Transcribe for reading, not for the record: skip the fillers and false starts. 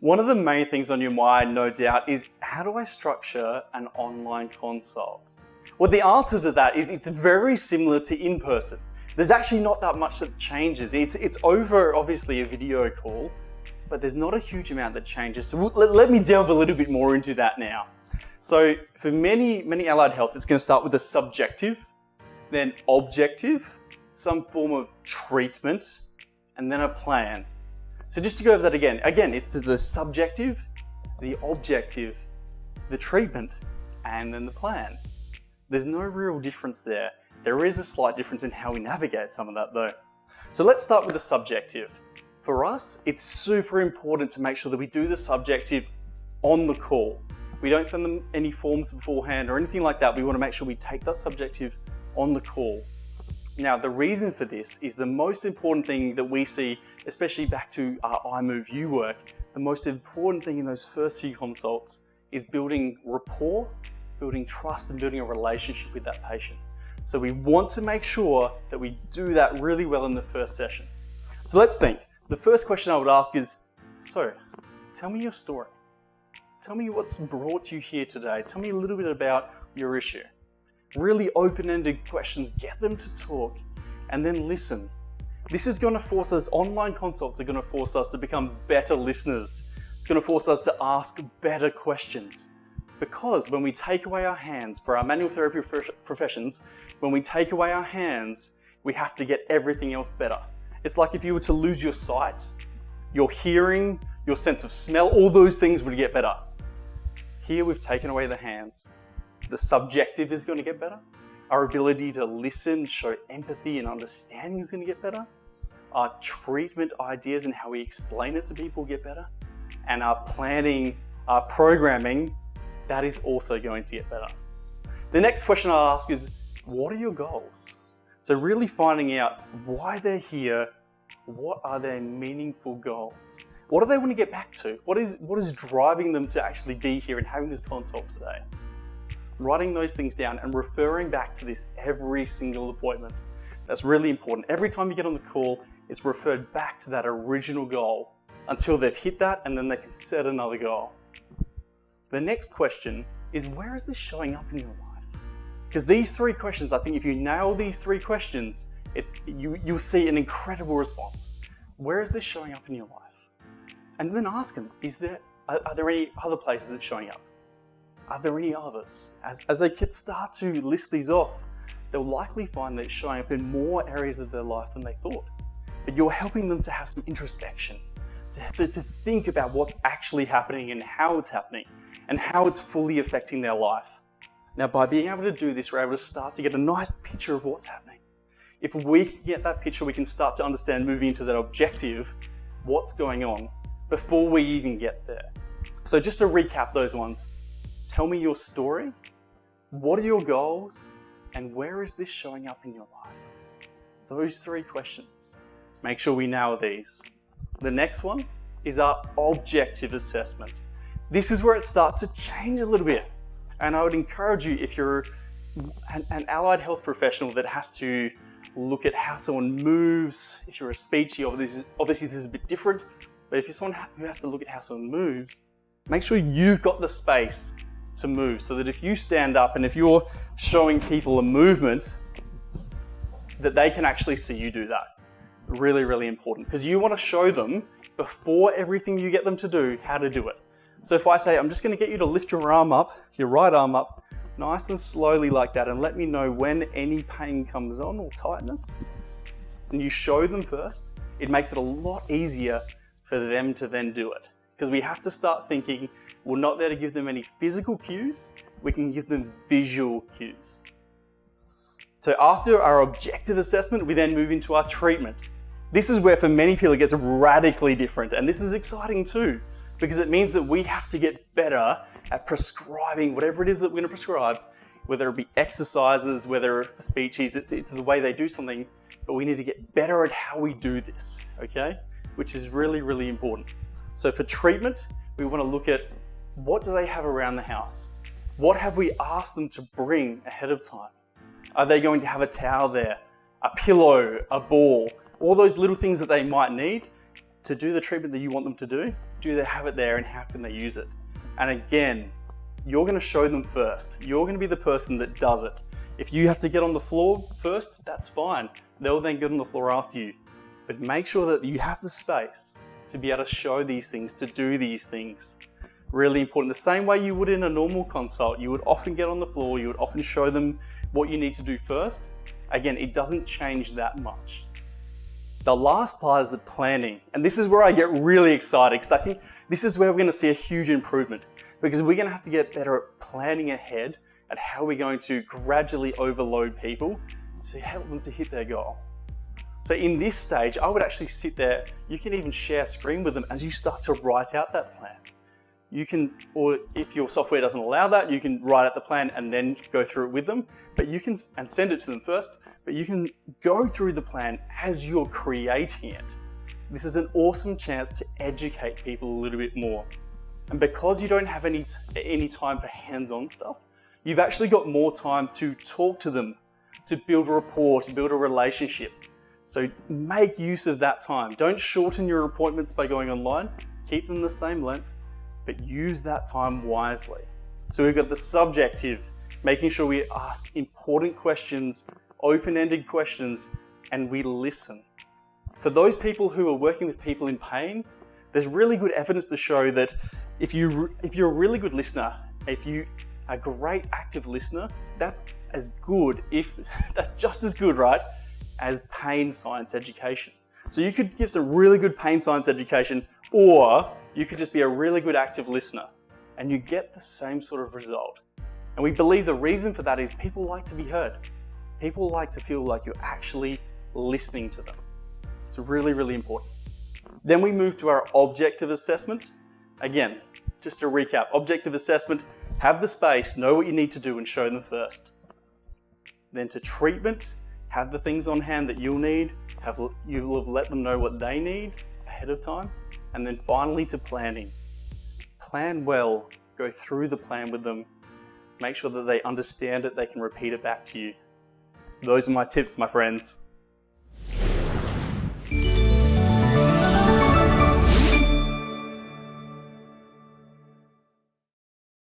One of the main things on your mind, no doubt, is how do I structure an online consult? Well, the answer to that is it's very similar to in-person. There's actually not that much that changes. It's over, obviously, a video call, but there's not a huge amount that changes. So let me delve a little bit more into that now. So for many allied health, it's going to start with the subjective, then objective, some form of treatment, and then a plan. So just to go over that again, it's the subjective, the objective, the treatment, and then the plan. There's no real difference there. There is a slight difference in how we navigate some of that though. So let's start with the subjective. For us, it's super important to make sure that we do the subjective on the call. We don't send them any forms beforehand or anything like that. We want to make sure we take that subjective on the call. Now, the reason for this is the most important thing that we see, especially back to our iMoveU work, the most important thing in those first few consults is building rapport, building trust, and building a relationship with that patient. So we want to make sure that we do that really well in the first session. So let's think. The first question I would ask is, so tell me your story. Tell me what's brought you here today. Tell me a little bit about your issue. Really open-ended questions, get them to talk, and then listen. This is going to force us, online consults are going to force us to become better listeners. It's going to force us to ask better questions. Because when we take away our hands, for our manual therapy professions, when we take away our hands, we have to get everything else better. It's like if you were to lose your sight, your hearing, your sense of smell, all those things would get better. Here we've taken away the hands. The subjective is going to get better. Our ability to listen, show empathy and understanding is going to get better. Our treatment ideas and how we explain it to people get better. And our planning, our programming, that is also going to get better. The next question I'll ask is, what are your goals? So really finding out why they're here, what are their meaningful goals? What do they want to get back to? What is driving them to actually be here and having this consult today? Writing those things down and referring back to this every single appointment. That's really important. Every time you get on the call, it's referred back to that original goal until they've hit that, and then they can set another goal. The next question is, where is this showing up in your life? Because these three questions, I think if you nail these three questions, you'll see an incredible response. Where is this showing up in your life? And then ask them, are there any other places it's showing up? Are there any others? As they start to list these off, they'll likely find that it's showing up in more areas of their life than they thought. But you're helping them to have some introspection, to think about what's actually happening and how it's happening, and how it's fully affecting their life. Now, by being able to do this, we're able to start to get a nice picture of what's happening. If we can get that picture, we can start to understand, moving into that objective, what's going on before we even get there. So just to recap those ones, tell me your story, what are your goals, and where is this showing up in your life? Those three questions. Make sure we nail these. The next one is our objective assessment. This is where it starts to change a little bit. And I would encourage you, if you're an allied health professional that has to look at how someone moves, if you're a speechy, obviously this is a bit different, but if you're someone who has to look at how someone moves, make sure you've got the space to move, so that if you stand up and if you're showing people a movement, that they can actually see you do that. Really, really important, because you want to show them before everything you get them to do how to do it. So if I say, I'm just going to get you to lift your arm up, your right arm up, nice and slowly like that, and let me know when any pain comes on or tightness, and you show them first, it makes it a lot easier for them to then do it. Because we have to start thinking, we're not there to give them any physical cues, we can give them visual cues. So after our objective assessment, we then move into our treatment. This is where for many people it gets radically different, and this is exciting too, because it means that we have to get better at prescribing whatever it is that we're going to prescribe, whether it be exercises, whether for speeches, it's the way they do something, but we need to get better at how we do this, okay? Which is really, really important. So for treatment, we want to look at, what do they have around the house? What have we asked them to bring ahead of time? Are they going to have a towel there, a pillow, a ball, all those little things that they might need? to do the treatment that you want them to do they have it there and how can they use it? And again, you're going to show them first. You're going to be the person that does it. If you have to get on the floor first, that's fine. They'll then get on the floor after you. But make sure that you have the space to be able to show these things, to do these things. Really important. The same way you would in a normal consult, you would often get on the floor, you would often show them what you need to do first. Again, it doesn't change that much. The last part is the planning. And this is where I get really excited because I think this is where we're going to see a huge improvement because we're going to have to get better at planning ahead at how we're going to gradually overload people to help them to hit their goal. So in this stage, I would actually sit there, you can even share screen with them as you start to write out that plan. You can, or if your software doesn't allow that, you can write out the plan and then go through it with them, but you can, and send it to them first, but you can go through the plan as you're creating it. This is an awesome chance to educate people a little bit more. And because you don't have any time for hands-on stuff, you've actually got more time to talk to them, to build a rapport, to build a relationship. So make use of that time. Don't shorten your appointments by going online. Keep them the same length, but use that time wisely. So we've got the subjective, making sure we ask important questions, open-ended questions, and we listen. For those people who are working with people in pain, there's really good evidence to show that if you're a really good listener, if you are a great active listener, that's just as good, right, as pain science education. So you could give some really good pain science education, or you could just be a really good active listener and you get the same sort of result. And we believe the reason for that is people like to be heard. People like to feel like you're actually listening to them. It's really, really important. Then we move to our objective assessment. Again, just to recap, objective assessment, have the space, know what you need to do and show them first. Then to treatment, have the things on hand that you'll need, you'll have let them know what they need ahead of time. And then finally to planning. Plan well, go through the plan with them, make sure that they understand it, they can repeat it back to you. Those are my tips, my friends.